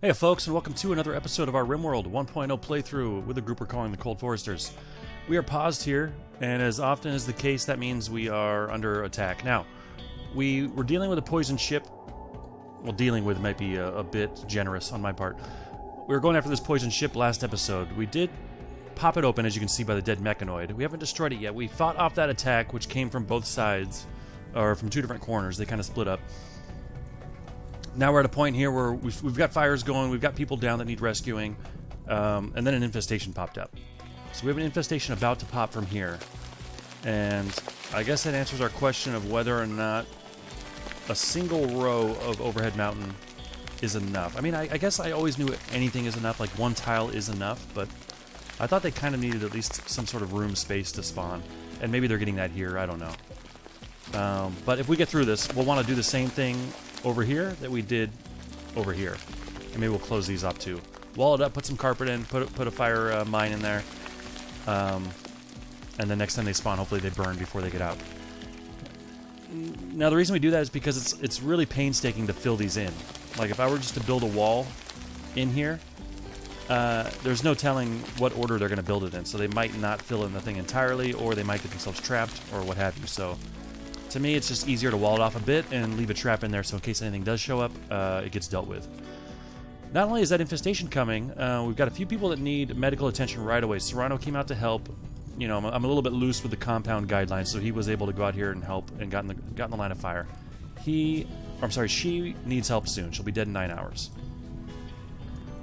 Hey folks, and welcome to another episode of our Rimworld 1.0 playthrough with a group we're calling the Cold Foresters. We are paused here, and as often is the case, that means we are under attack. Now, we were dealing with a poison ship. Well, dealing with might be a bit generous on my part. We were going after this poison ship last episode. We did pop it open, as you can see by the dead mechanoid. We haven't destroyed it yet. We fought off that attack, which came from both sides, or from two different corners. They kind of split up. Now we're at a point here where we've got fires going, we've got people down that need rescuing, and then an infestation popped up. So we have an infestation about to pop from here. And I guess that answers our question of whether or not a single row of overhead mountain is enough. I mean, I guess I always knew anything is enough, like one tile is enough, but I thought they kind of needed at least some sort of room space to spawn. And maybe they're getting that here, I don't know. But if we get through this, we'll want to do the same thing over here that we did over here. And maybe we'll close these up too. Wall it up, put some carpet in, put a fire mine in there. And the next time they spawn, hopefully they burn before they get out. Now the reason we do that is because it's really painstaking to fill these in. Like if I were just to build a wall in here, there's no telling what order they're going to build it in. So they might not fill in the thing entirely, or they might get themselves trapped, or what have you. So to me, it's just easier to wall it off a bit and leave a trap in there so in case anything does show up, it gets dealt with. Not only is that infestation coming, we've got a few people that need medical attention right away. Serrano came out to help. You know, I'm a little bit loose with the compound guidelines, so he was able to go out here and help and got in the line of fire. She needs help soon. She'll be dead in 9 hours.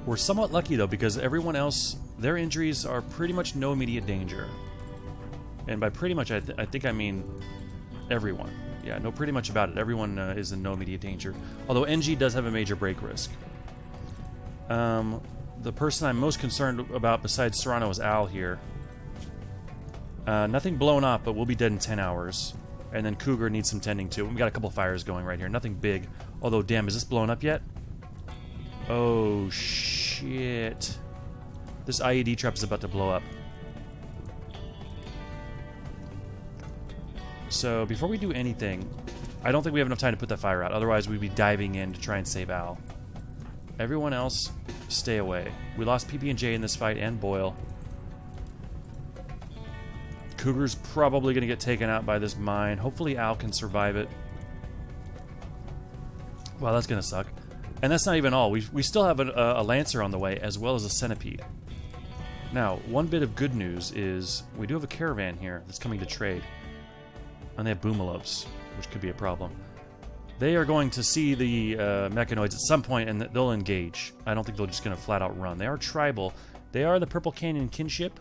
We're somewhat lucky, though, because everyone else, their injuries are pretty much no immediate danger. And by pretty much, I think I mean everyone. Yeah, no, pretty much about it. Everyone is in no immediate danger. Although NG does have a major break risk. The person I'm most concerned about besides Serrano is Al here. Nothing blown up, but we'll be dead in 10 hours. And then Cougar needs some tending too. We've got a couple fires going right here. Nothing big. Although, damn, is this blown up yet? Oh, shit. This IED trap is about to blow up. So, before we do anything, I don't think we have enough time to put that fire out. Otherwise, we'd be diving in to try and save Al. Everyone else, stay away. We lost PB&J in this fight, and Boyle. Cougar's probably going to get taken out by this mine. Hopefully Al can survive it. Wow, that's going to suck. And that's not even all. We still have a Lancer on the way, as well as a Centipede. Now, one bit of good news is we do have a caravan here that's coming to trade. And they have Boomalovs, which could be a problem. They are going to see the mechanoids at some point, and they'll engage. I don't think they're just going to flat out run. They are tribal. They are the Purple Canyon kinship.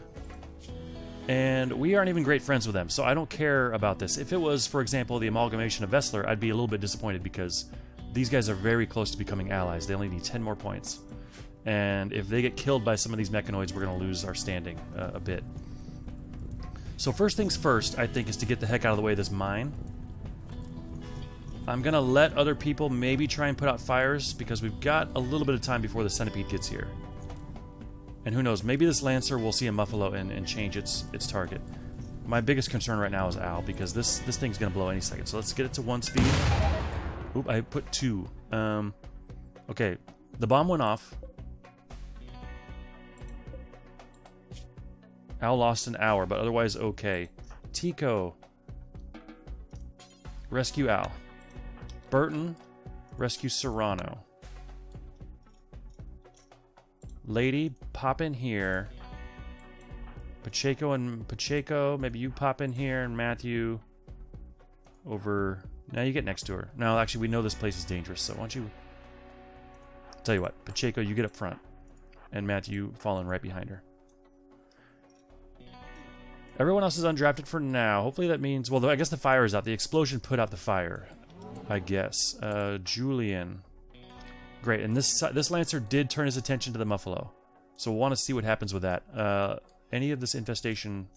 And we aren't even great friends with them, so I don't care about this. If it was, for example, the amalgamation of Vessler, I'd be a little bit disappointed because these guys are very close to becoming allies. They only need 10 more points. And if they get killed by some of these mechanoids, we're going to lose our standing a bit. So first things first, I think, is to get the heck out of the way of this mine. I'm going to let other people maybe try and put out fires because we've got a little bit of time before the Centipede gets here. And who knows, maybe this Lancer will see a Muffalo and change its target. My biggest concern right now is Al because this thing's going to blow any second. So let's get it to 1 speed. Oop, I put 2. Okay, the bomb went off. Al lost an hour, but otherwise okay. Tico, rescue Al. Burton, rescue Serrano. Lady, pop in here. Pacheco, maybe you pop in here, and Matthew over. Now you get next to her. No, actually, we know this place is dangerous, so why don't you. Tell you what, Pacheco, you get up front, and Matthew fall in right behind her. Everyone else is undrafted for now. Hopefully that means... Well, I guess the fire is out. The explosion put out the fire, I guess. Julian. Great, and this Lancer did turn his attention to the Muffalo. So we'll want to see what happens with that. Any of this infestation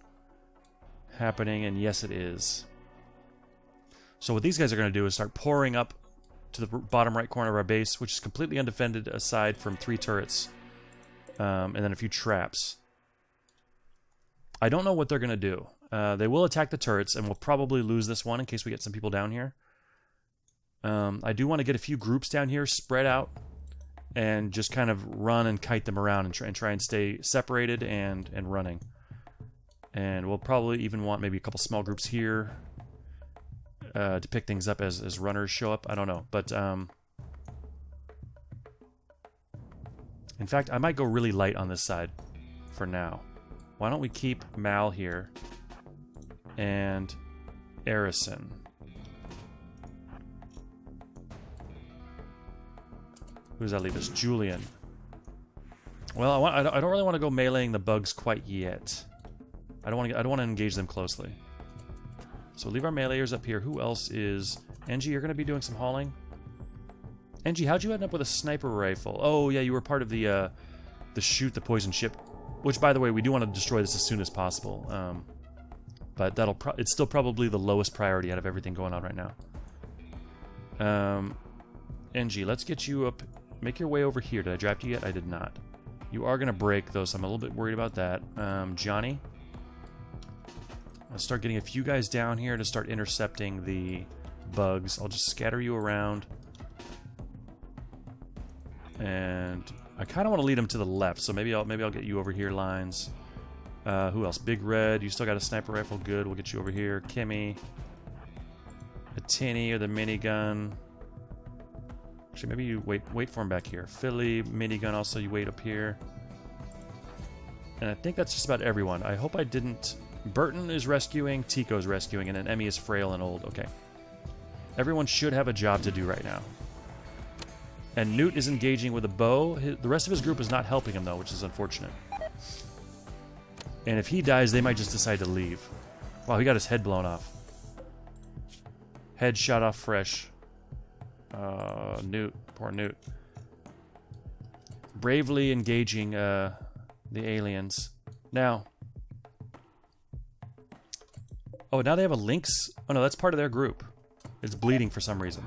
happening? And yes, it is. So what these guys are going to do is start pouring up to the bottom right corner of our base, which is completely undefended aside from 3 turrets. And then a few traps. I don't know what they're going to do. They will attack the turrets, and we'll probably lose this one in case we get some people down here. I do want to get a few groups down here spread out and just kind of run and kite them around and try and stay separated and running. And we'll probably even want maybe a couple small groups here to pick things up as runners show up. I don't know, but in fact, I might go really light on this side for now. Why don't we keep Mal here and Arison? Who does that leave us? Julian. Well, I don't really want to go meleeing the bugs quite yet. I don't want to engage them closely. So leave our meleeers up here. Who else is... Engie, you're going to be doing some hauling? Engie, how'd you end up with a sniper rifle? Oh, yeah, you were part of the shoot the poison ship. Which, by the way, we do want to destroy this as soon as possible. But it's still probably the lowest priority out of everything going on right now. Engie, let's get you up... Make your way over here. Did I draft you yet? I did not. You are going to break, though, so I'm a little bit worried about that. Johnny. I'll start getting a few guys down here to start intercepting the bugs. I'll just scatter you around. And I kind of want to lead them to the left, so maybe I'll get you over here, Lines. Who else? Big Red. You still got a sniper rifle. Good. We'll get you over here. Kimmy. A tinny or the minigun. Actually, maybe you wait for him back here. Philly, minigun, also you wait up here. And I think that's just about everyone. I hope I didn't... Burton is rescuing, Tico's rescuing, and then Emmy is frail and old. Okay. Everyone should have a job to do right now. And Newt is engaging with a bow. The rest of his group is not helping him, though, which is unfortunate. And if he dies, they might just decide to leave. Wow, he got his head blown off. Head shot off fresh. Newt. Poor Newt. Bravely engaging the aliens. Now... Oh, now they have a lynx? Oh no, that's part of their group. It's bleeding for some reason.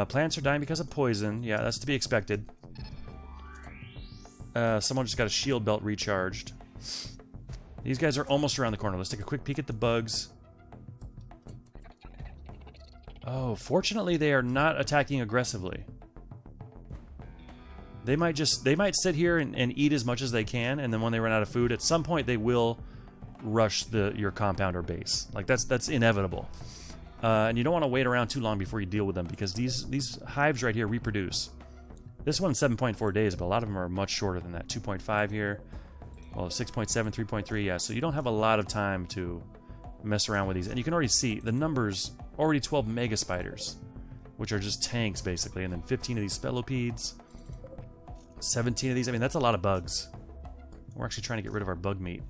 Plants are dying because of poison. Yeah, that's to be expected. Someone just got a shield belt recharged. These guys are almost around the corner. Let's take a quick peek at the bugs. Oh, fortunately they are not attacking aggressively. They might sit here and eat as much as they can, and then when they run out of food, at some point they will rush your compound or base. Like that's inevitable. And you don't want to wait around too long before you deal with them, because these hives right here reproduce. This one's 7.4 days, but a lot of them are much shorter than that. 2.5 here. Well, 6.7, 3.3, yeah. So you don't have a lot of time to mess around with these. And you can already see the numbers, already 12 mega spiders, which are just tanks, basically. And then 15 of these spellopedes. 17 of these. I mean, that's a lot of bugs. We're actually trying to get rid of our bug meat.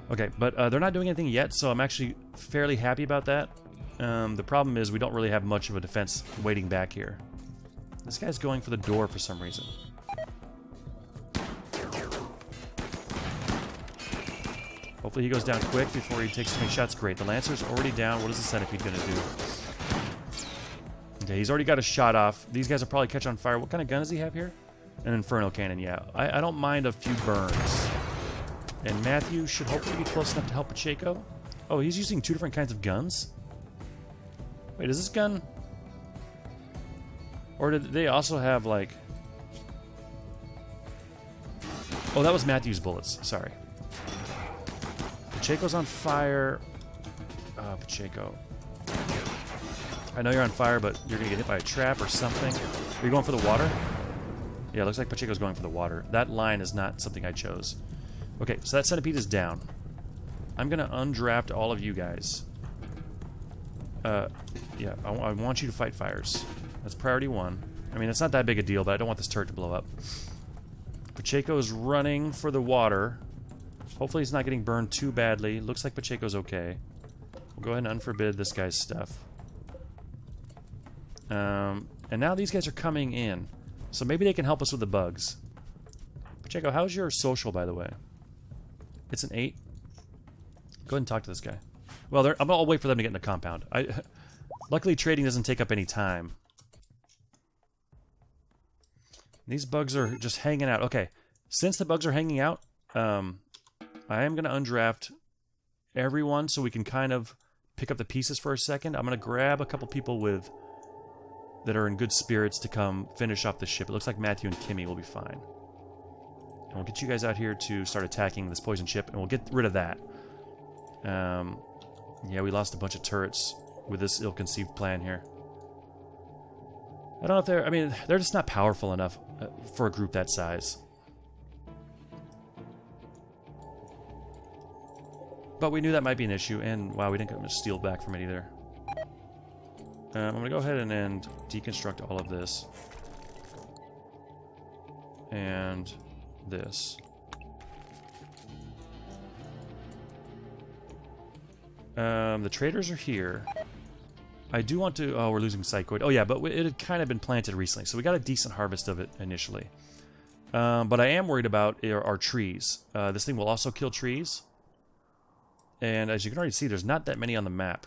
Okay, but they're not doing anything yet, so I'm actually fairly happy about that. The problem is we don't really have much of a defense waiting back here. This guy's going for the door for some reason. Hopefully he goes down quick before he takes too many shots. Great, the Lancer's already down. What is the Centipede going to do? Okay, he's already got a shot off. These guys will probably catch on fire. What kind of gun does he have here? An Inferno Cannon, yeah. I don't mind a few burns. And Matthew should hopefully be close enough to help Pacheco. Oh, he's using two different kinds of guns? Wait, is this gun... Or did they also have, like... Oh, that was Matthew's bullets. Sorry. Pacheco's on fire. Pacheco. I know you're on fire, but you're going to get hit by a trap or something. Are you going for the water? Yeah, it looks like Pacheco's going for the water. That line is not something I chose. Okay, so that Centipede is down. I'm going to undraft all of you guys. Yeah, I want you to fight fires. That's priority 1. I mean, it's not that big a deal, but I don't want this turret to blow up. Pacheco's running for the water. Hopefully he's not getting burned too badly. Looks like Pacheco's okay. We'll go ahead and unforbid this guy's stuff. And now these guys are coming in. So maybe they can help us with the bugs. Pacheco, how's your social, by the way? It's an 8. Go ahead and talk to this guy. Well, I'll wait for them to get in the compound. Luckily, trading doesn't take up any time. These bugs are just hanging out. Okay, since the bugs are hanging out, I am going to undraft everyone so we can kind of pick up the pieces for a second. I'm going to grab a couple people with that are in good spirits to come finish off the ship. It looks like Matthew and Kimmy will be fine. And we'll get you guys out here to start attacking this poison ship, and we'll get rid of that. Yeah, we lost a bunch of turrets with this ill-conceived plan here. I don't know if they're... I mean, they're just not powerful enough for a group that size. But we knew that might be an issue, and wow, we didn't get much steel back from it either. I'm going to go ahead and deconstruct all of this. And this. The traders are here. I do want to... Oh, we're losing Psychoid. Oh yeah, but it had kind of been planted recently, so we got a decent harvest of it initially. But I am worried about our trees. This thing will also kill trees. And as you can already see, there's not that many on the map.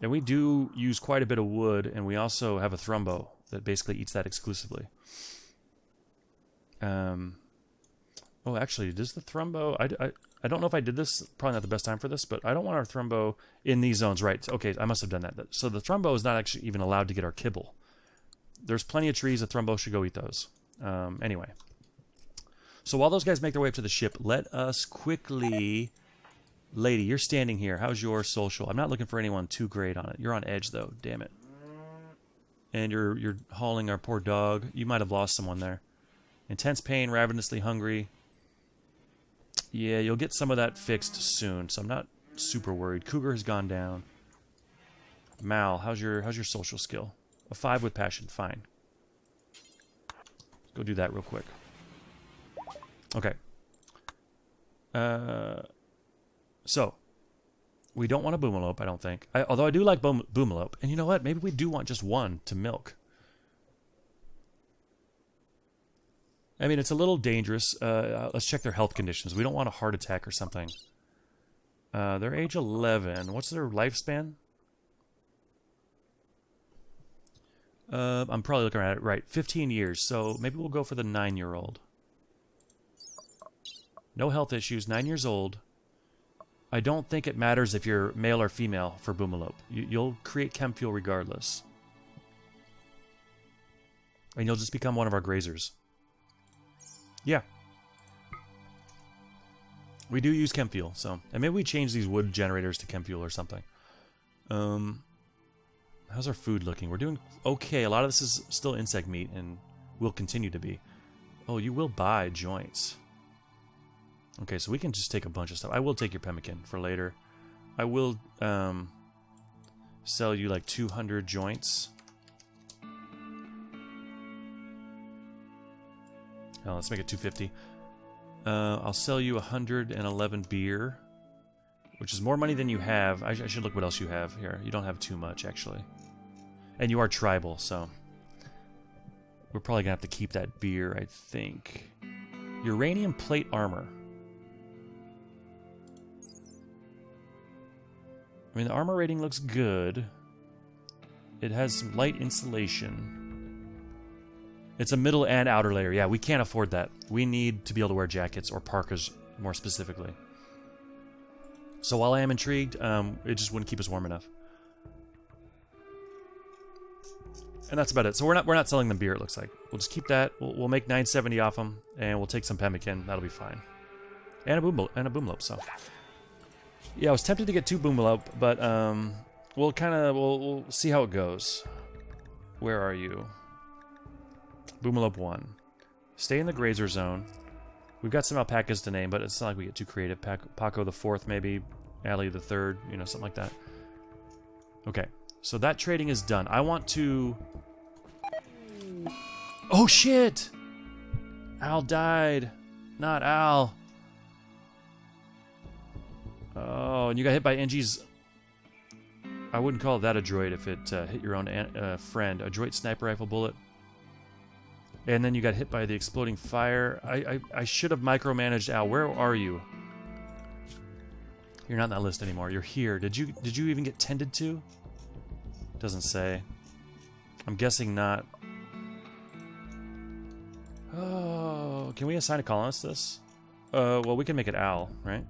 And we do use quite a bit of wood, and we also have a Thrumbo that basically eats that exclusively. Oh, actually, does the Thrumbo... I don't know if I did this. Probably not the best time for this, but I don't want our Thrumbo in these zones. Right, okay, I must have done that. So the Thrumbo is not actually even allowed to get our kibble. There's plenty of trees. A Thrumbo should go eat those. Anyway. So while those guys make their way up to the ship, let us quickly... Lady, you're standing here. How's your social? I'm not looking for anyone too great on it. You're on edge, though. Damn it. And you're hauling our poor dog. You might have lost someone there. Intense pain, ravenously hungry. Yeah, you'll get some of that fixed soon, so I'm not super worried. Cougar has gone down. Mal, how's your social skill? A 5 with passion. Fine. Let's go do that real quick. Okay. So, we don't want a Boomelope, I don't think. Although I do like Boomelope. And you know what? Maybe we do want just one to milk. I mean, it's a little dangerous. Let's check their health conditions. We don't want a heart attack or something. They're age 11. What's their lifespan? I'm probably looking at it right. 15 years. So maybe we'll go for the 9-year-old. No health issues. 9 years old. I don't think it matters if you're male or female for Boomelope. You'll create chem fuel regardless. And you'll just become one of our grazers. Yeah. We do use chem fuel, so... And maybe we change these wood generators to chem fuel or something. How's our food looking? We're doing okay. A lot of this is still insect meat, and will continue to be. Oh, you will buy joints. Okay, so we can just take a bunch of stuff. I will take your pemmican for later. I will sell you like 200 joints. Oh, let's make it 250. I'll sell you 111 beer, which is more money than you have. I should look what else you have here. You don't have too much, actually. And you are tribal, so... We're probably going to have to keep that beer, I think. Uranium plate armor. I mean, the armor rating looks good. It has some light insulation. It's a middle and outer layer. Yeah, we can't afford that. We need to be able to wear jackets or parkas more specifically. So while I am intrigued, it just wouldn't keep us warm enough. And that's about it. So we're not selling them beer, it looks like. We'll just keep that. We'll make 970 off them, and we'll take some pemmican. That'll be fine. And a Boomelope, so... Yeah, I was tempted to get 2 Boomelope, but we'll see how it goes. Where are you? Boomelope 1. Stay in the grazer zone. We've got some alpacas to name, but it's not like we get too creative. Paco the 4th, maybe. Allie the 3rd, you know, something like that. Okay, so that trading is done. I want to... Oh, shit! Al died. Not Al. Oh, and you got hit by NG's... I wouldn't call that a droid if it hit your own friend. A droid sniper rifle bullet. And then you got hit by the exploding fire. I should have micromanaged Al. Where are you? You're not on that list anymore. You're here. Did you even get tended to? Doesn't say. I'm guessing not. Oh, can we assign a colonist this? Well, we can make it Al, right?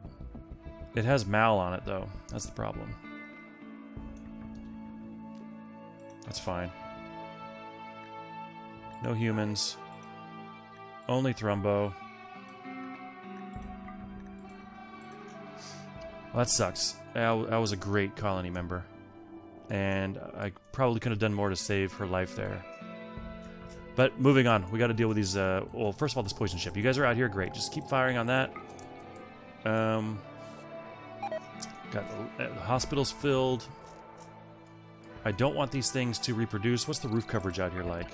It has Mal on it, though. That's the problem. That's fine. No humans. Only Thrumbo. Well, that sucks. I was a great colony member. And I probably could have done more to save her life there. But moving on. We got to deal with these... well, first of all, this poison ship. You guys are out here. Great. Just keep firing on that. Got the hospitals filled. I don't want these things to reproduce. What's the roof coverage out here like?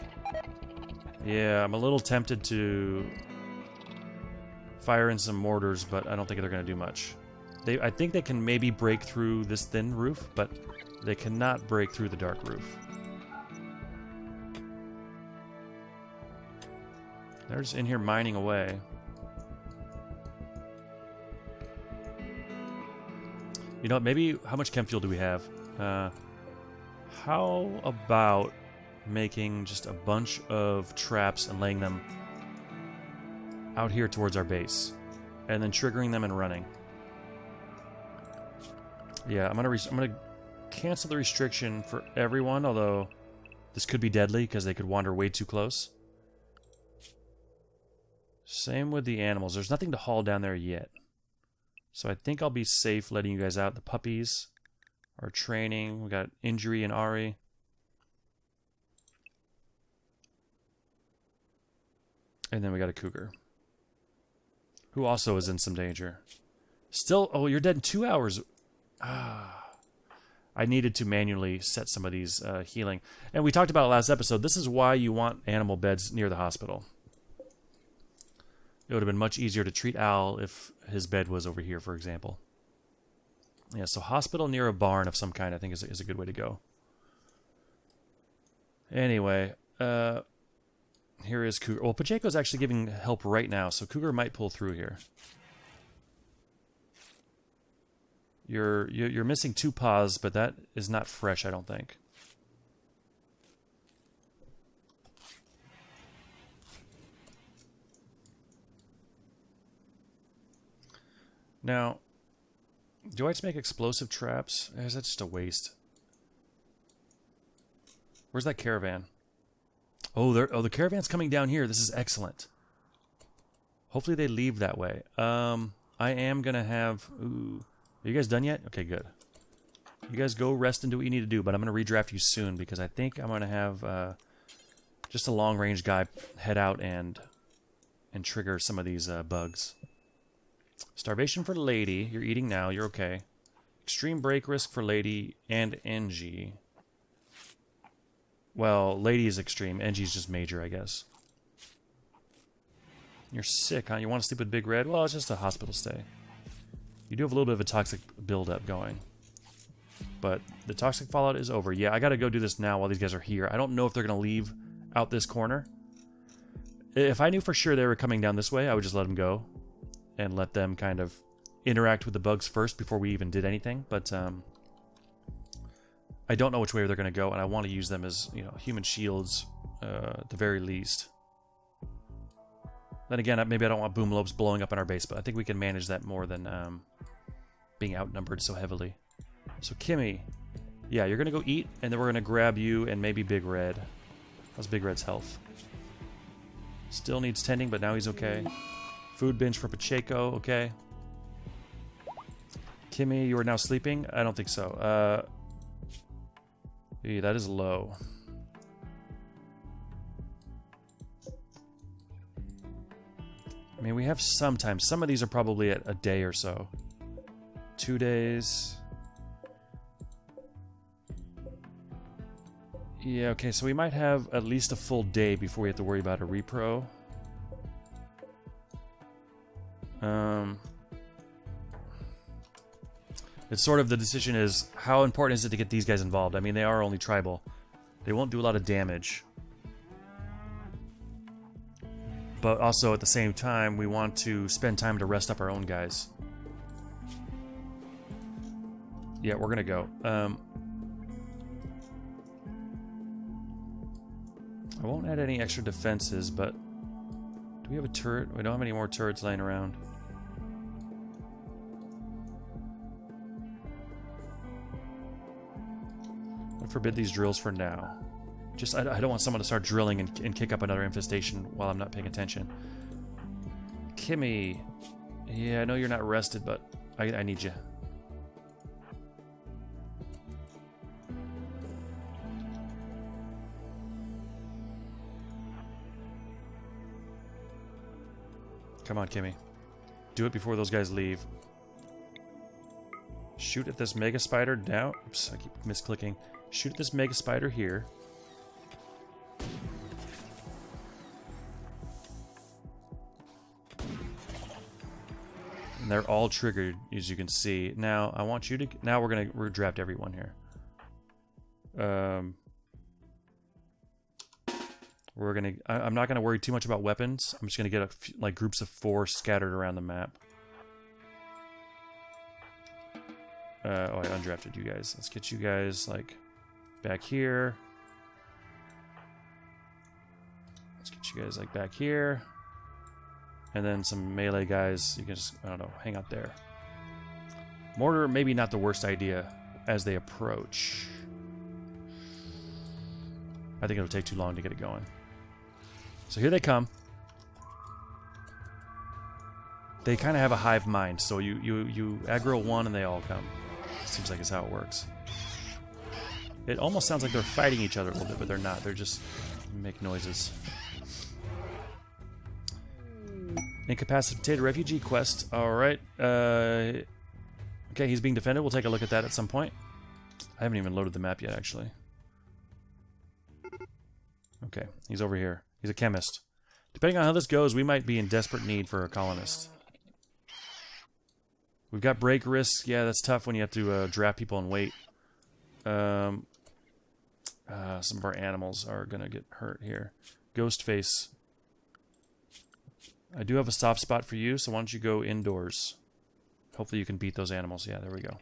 Yeah, I'm a little tempted to fire in some mortars, but I don't think they're going to do much. I think they can maybe break through this thin roof, but they cannot break through the dark roof. They're just in here mining away. You know, maybe how much chem fuel do we have? How about making just a bunch of traps and laying them out here towards our base, and then triggering them and running? Yeah, I'm gonna cancel the restriction for everyone, although this could be deadly because they could wander way too close. Same with the animals. There's nothing to haul down there yet. So I think I'll be safe letting you guys out. The puppies are training. We got Injury and Ari. And then we got a cougar, who also is in some danger. Still, oh, you're dead in 2 hours. I needed to manually set some of these healing. And we talked about it last episode. This is why you want animal beds near the hospital. It would have been much easier to treat Al if his bed was over here, for example. Yeah, so hospital near a barn of some kind, I think, is a good way to go. Anyway, here is Cougar. Well, Pacheco's actually giving help right now, so Cougar might pull through here. You're missing 2 paws, but that is not fresh, I don't think. Now, do I just make explosive traps? Or is that just a waste? Where's that caravan? Oh, the caravan's coming down here. This is excellent. Hopefully they leave that way. I am gonna have... Ooh. Are you guys done yet? Okay, good. You guys go rest and do what you need to do, but I'm gonna redraft you soon because I think I'm gonna have just a long-range guy head out and trigger some of these bugs. Starvation for Lady. You're eating now. You're okay. Extreme break risk for Lady and NG. Well, Lady is extreme. NG's just major, I guess. You're sick, huh? You want to sleep with Big Red? Well, it's just a hospital stay. You do have a little bit of a toxic buildup going. But the toxic fallout is over. Yeah, I gotta go do this now while these guys are here. I don't know if they're gonna leave out this corner. If I knew for sure they were coming down this way, I would just let them go. And let them kind of interact with the bugs first before we even did anything. But I don't know which way they're going to go, and I want to use them as, you know, human shields at the very least. Then again, maybe I don't want boom lobes blowing up in our base, but I think we can manage that more than being outnumbered so heavily. So Kimmy, yeah, you're going to go eat, and then we're going to grab you and maybe Big Red. How's Big Red's health? Still needs tending, but now he's okay. Food binge for Pacheco, okay. Kimmy, you are now sleeping? I don't think so. Yeah, that is low. I mean, we have some time. Some of these are probably at a day or so. 2 days. Yeah, okay, so we might have at least a full day before we have to worry about a repro. It's sort of the decision is, how important is it to get these guys involved? I mean, they are only tribal. They won't do a lot of damage. But also, at the same time, we want to spend time to rest up our own guys. Yeah, we're gonna go. I won't add any extra defenses, but... Do we have a turret? We don't have any more turrets laying around. I'll forbid these drills for now. Just, I don't want someone to start drilling and kick up another infestation while I'm not paying attention. Kimmy. Yeah, I know you're not rested, but I need you. Come on, Kimmy. Do it before those guys leave. Shoot at this mega spider down. Oops, I keep misclicking. Shoot at this mega spider here. And they're all triggered, as you can see. Now, I want you to... Now we're gonna draft everyone here. We're gonna... I'm not gonna worry too much about weapons. I'm just gonna get like groups of 4 scattered around the map. Oh, I undrafted you guys. Let's get you guys like back here. Let's get you guys like back here. And then some melee guys. You can just, I don't know, hang out there. Mortar, maybe not the worst idea as they approach. I think it'll take too long to get it going. So here they come. They kind of have a hive mind, so you aggro one and they all come. Seems like it's how it works. It almost sounds like they're fighting each other a little bit, but they're not. They're just make noises. Incapacitated refugee quest. Alright. Okay, he's being defended. We'll take a look at that at some point. I haven't even loaded the map yet, actually. Okay, he's over here. He's a chemist. Depending on how this goes, we might be in desperate need for a colonist. We've got break risk. Yeah, that's tough when you have to draft people and wait. Some of our animals are going to get hurt here. Ghostface. I do have a soft spot for you, so why don't you go indoors? Hopefully you can beat those animals. Yeah, there we go.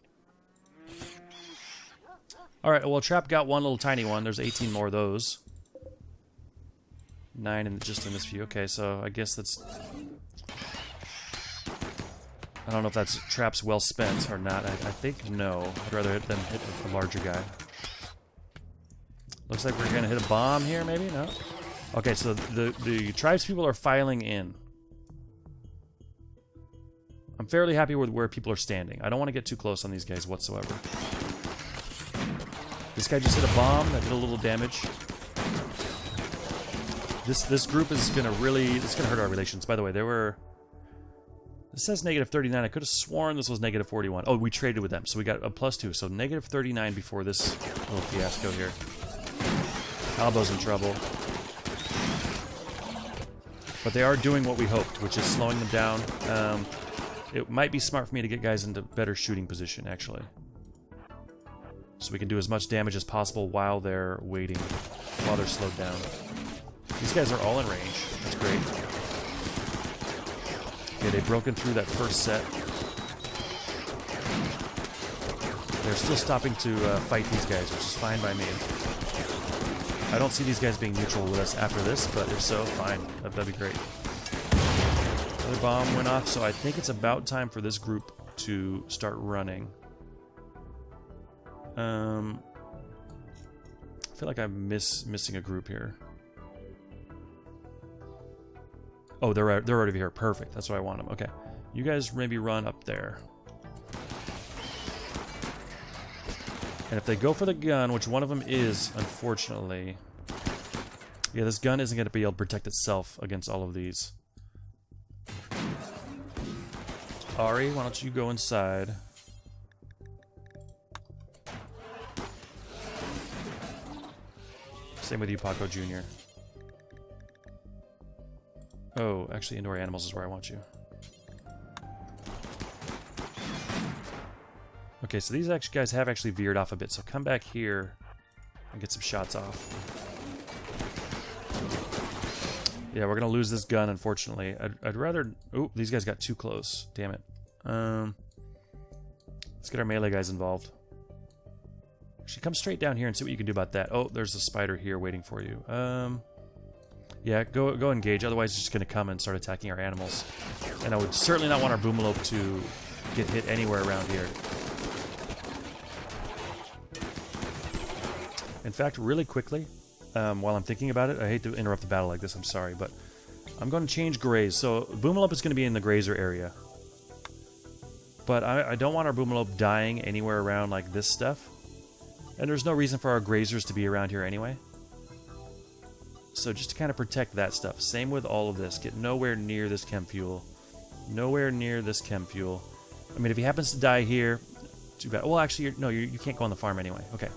Alright, well, Trap got one little tiny one. There's 18 more of those. 9 just in this view. Okay, so I guess that's... I don't know if that's traps well spent or not. I think no. I'd rather hit them hit a larger guy. Looks like we're gonna hit a bomb here, maybe? No? Okay, so the tribespeople are filing in. I'm fairly happy with where people are standing. I don't want to get too close on these guys whatsoever. This guy just hit a bomb that did a little damage. This group is gonna really... It's gonna hurt our relations. By the way, they were... It says negative 39. I could have sworn this was negative 41. Oh, we traded with them, so we got a +2. So negative 39 before this little fiasco here. Albo's in trouble. But they are doing what we hoped, which is slowing them down. It might be smart for me to get guys into better shooting position, actually. So we can do as much damage as possible while they're waiting, while they're slowed down. These guys are all in range. That's great. Okay, they've broken through that first set. They're still stopping to fight these guys, which is fine by me. I don't see these guys being neutral with us after this, but if so, fine. That'd be great. Another bomb went off, so I think it's about time for this group to start running. I feel like I'm missing a group here. Oh, they're already here. Perfect. That's what I want them. Okay. You guys maybe run up there. And if they go for the gun, which one of them is, unfortunately... Yeah, this gun isn't going to be able to protect itself against all of these. Ari, why don't you go inside? Same with you, Paco Jr. Oh, actually, indoor animals is where I want you. Okay, so these guys have actually veered off a bit, so come back here and get some shots off. Yeah, we're gonna lose this gun, unfortunately. I'd rather... Oh, these guys got too close. Damn it. Let's get our melee guys involved. Actually, come straight down here and see what you can do about that. Oh, there's a spider here waiting for you. Yeah, go engage. Otherwise, it's just going to come and start attacking our animals. And I would certainly not want our boomalope to get hit anywhere around here. In fact, really quickly, while I'm thinking about it. I hate to interrupt the battle like this, I'm sorry, but I'm going to change graze. So Boomalope is going to be in the grazer area. But I don't want our Boomalope dying anywhere around like this stuff. And there's no reason for our grazers to be around here anyway. So just to kind of protect that stuff. Same with all of this. Get nowhere near this chem fuel. Nowhere near this chem fuel. I mean, if he happens to die here, too bad. Well, actually, you can't go on the farm anyway. Okay.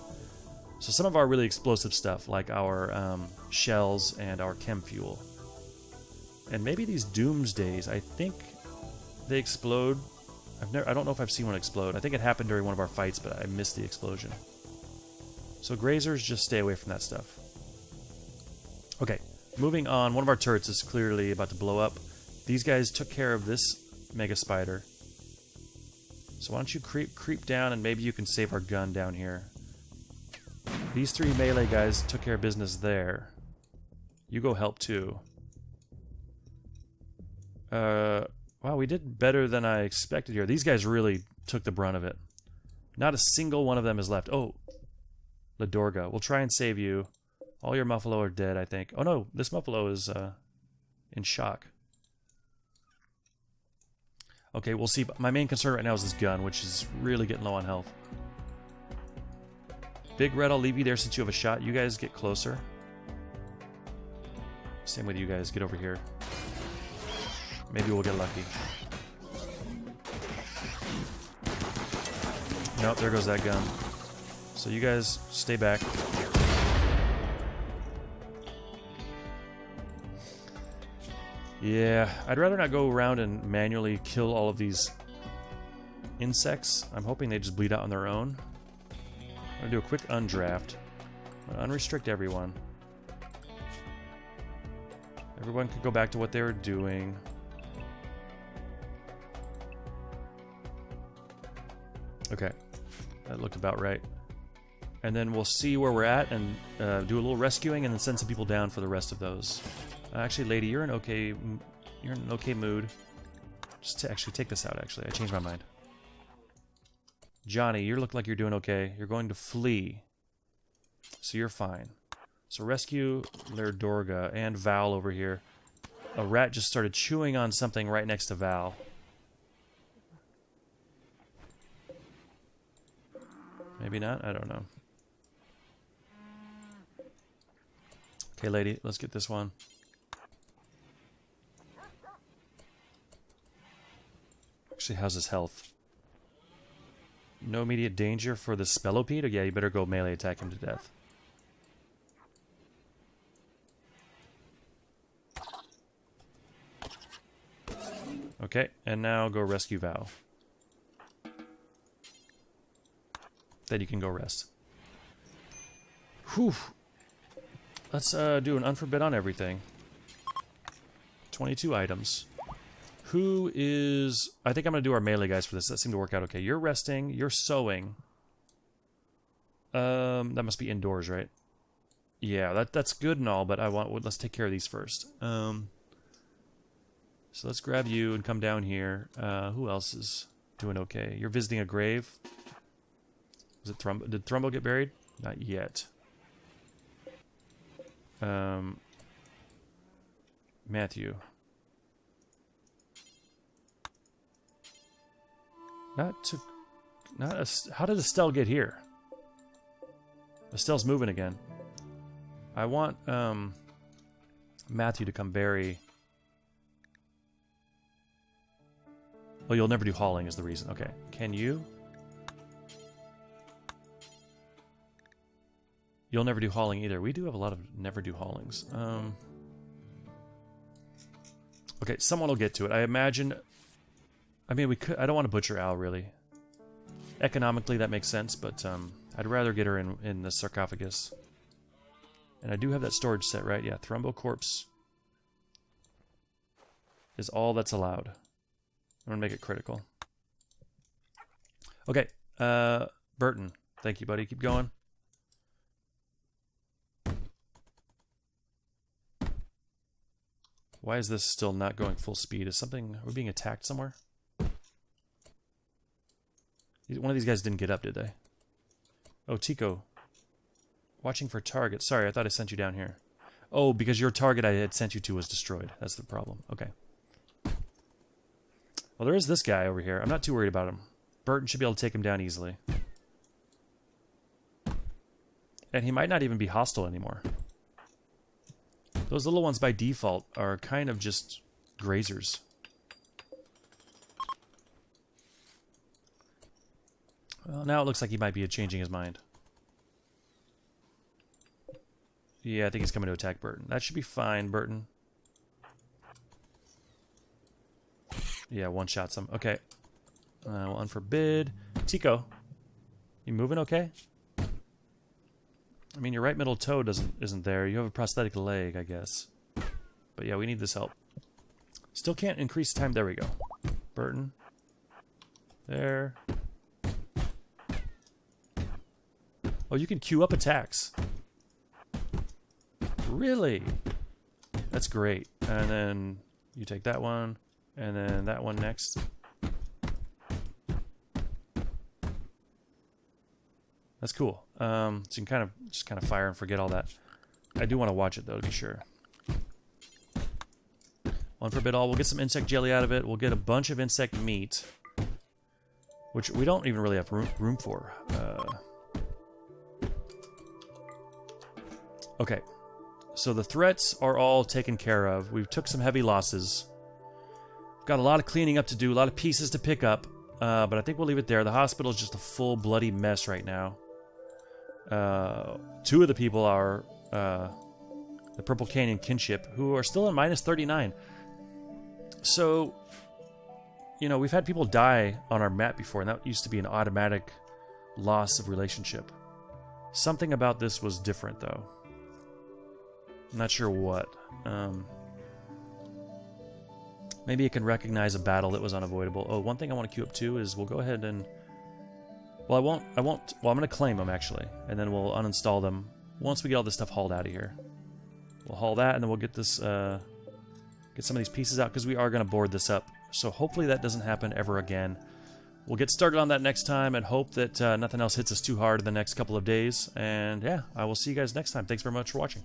So some of our really explosive stuff, like our shells and our chem fuel. And maybe these doomsdays, I think they explode. I don't know if I've seen one explode. I think it happened during one of our fights, but I missed the explosion. So grazers, just stay away from that stuff. Okay, moving on. One of our turrets is clearly about to blow up. These guys took care of this mega spider. So why don't you creep down, and maybe you can save our gun down here. These 3 melee guys took care of business there. You go help too. Wow, we did better than I expected here. These guys really took the brunt of it. Not a single one of them is left. Oh, Ladorga. We'll try and save you. All your Muffalo are dead, I think. Oh no, this Muffalo is in shock. Okay, we'll see. My main concern right now is this gun, which is really getting low on health. Big Red, I'll leave you there since you have a shot. You guys get closer. Same with you guys. Get over here. Maybe we'll get lucky. Nope, there goes that gun. So you guys stay back. Yeah, I'd rather not go around and manually kill all of these insects. I'm hoping they just bleed out on their own. I'm going to do a quick undraft. I'm going to unrestrict everyone. Everyone could go back to what they were doing. Okay, that looked about right. And then we'll see where we're at and do a little rescuing and then send some people down for the rest of those. Actually, lady, you're in an okay mood. Just to actually take this out, actually. I changed my mind. Johnny, you look like you're doing okay. You're going to flee. So you're fine. So rescue Lerdorga and Val over here. A rat just started chewing on something right next to Val. Maybe not? I don't know. Okay, lady, let's get this one. Actually, how's his health? No immediate danger for the Spellopede? Or yeah, you better go melee attack him to death. Okay, and now go rescue Val. Then you can go rest. Whew. Let's do an unforbid on everything. 22 items. Who is... I think I'm going to do our melee guys for this. That seemed to work out okay. You're resting. You're sewing. That must be indoors, right? Yeah, that's good and all, but let's take care of these first. So let's grab you and come down here. Who else is doing okay? You're visiting a grave. Was it Thrumbo? Did Thrumbo get buried? Not yet. Matthew. How did Estelle get here? Estelle's moving again. I want Matthew to come bury. Oh, you'll never do hauling is the reason. Okay. Can you? You'll never do hauling either. We do have a lot of never do haulings. Okay, someone will get to it. I imagine... I mean, we could... I don't want to butcher Al, really. Economically, that makes sense, but I'd rather get her in the sarcophagus. And I do have that storage set, right? Yeah, Thrumbo Corpse is all that's allowed. I'm going to make it critical. Okay, Burton. Thank you, buddy. Keep going. Why is this still not going full speed? Is something... Are we being attacked somewhere? One of these guys didn't get up, did they? Oh, Tico. Watching for targets. Sorry, I thought I sent you down here. Oh, because your target I had sent you to was destroyed. That's the problem. Okay. Well, there is this guy over here. I'm not too worried about him. Burton should be able to take him down easily. And he might not even be hostile anymore. Those little ones by default are kind of just grazers. Well, now it looks like he might be changing his mind. Yeah, I think he's coming to attack Burton. That should be fine, Burton. Yeah, one-shots him. Okay. We'll unforbid. Tico, you moving okay? I mean, your right middle toe isn't there. You have a prosthetic leg, I guess. But yeah, we need this help. Still can't increase time. There we go. Burton. There. Oh, you can queue up attacks. Really? That's great. And then you take that one, and then that one next. That's cool. So you can just kind of fire and forget all that. I do want to watch it though, to be sure. One forbid all. We'll get some insect jelly out of it. We'll get a bunch of insect meat, which we don't even really have room for. Okay. So the threats are all taken care of. We've took some heavy losses. Got a lot of cleaning up to do, a lot of pieces to pick up, but I think we'll leave it there. The hospital is just a full bloody mess right now. Two of the people are the Purple Canyon kinship, who are still at minus 39. So, you know, we've had people die on our map before, and that used to be an automatic loss of relationship. Something about this was different, though. I'm not sure what. Maybe it can recognize a battle that was unavoidable. Oh, one thing I want to queue up too is we'll go ahead and... Well, I won't... Well, I'm going to claim them, actually. And then we'll uninstall them once we get all this stuff hauled out of here. We'll haul that, and then we'll get this... get some of these pieces out, because we are going to board this up. So hopefully that doesn't happen ever again. We'll get started on that next time and hope that nothing else hits us too hard in the next couple of days. And yeah, I will see you guys next time. Thanks very much for watching.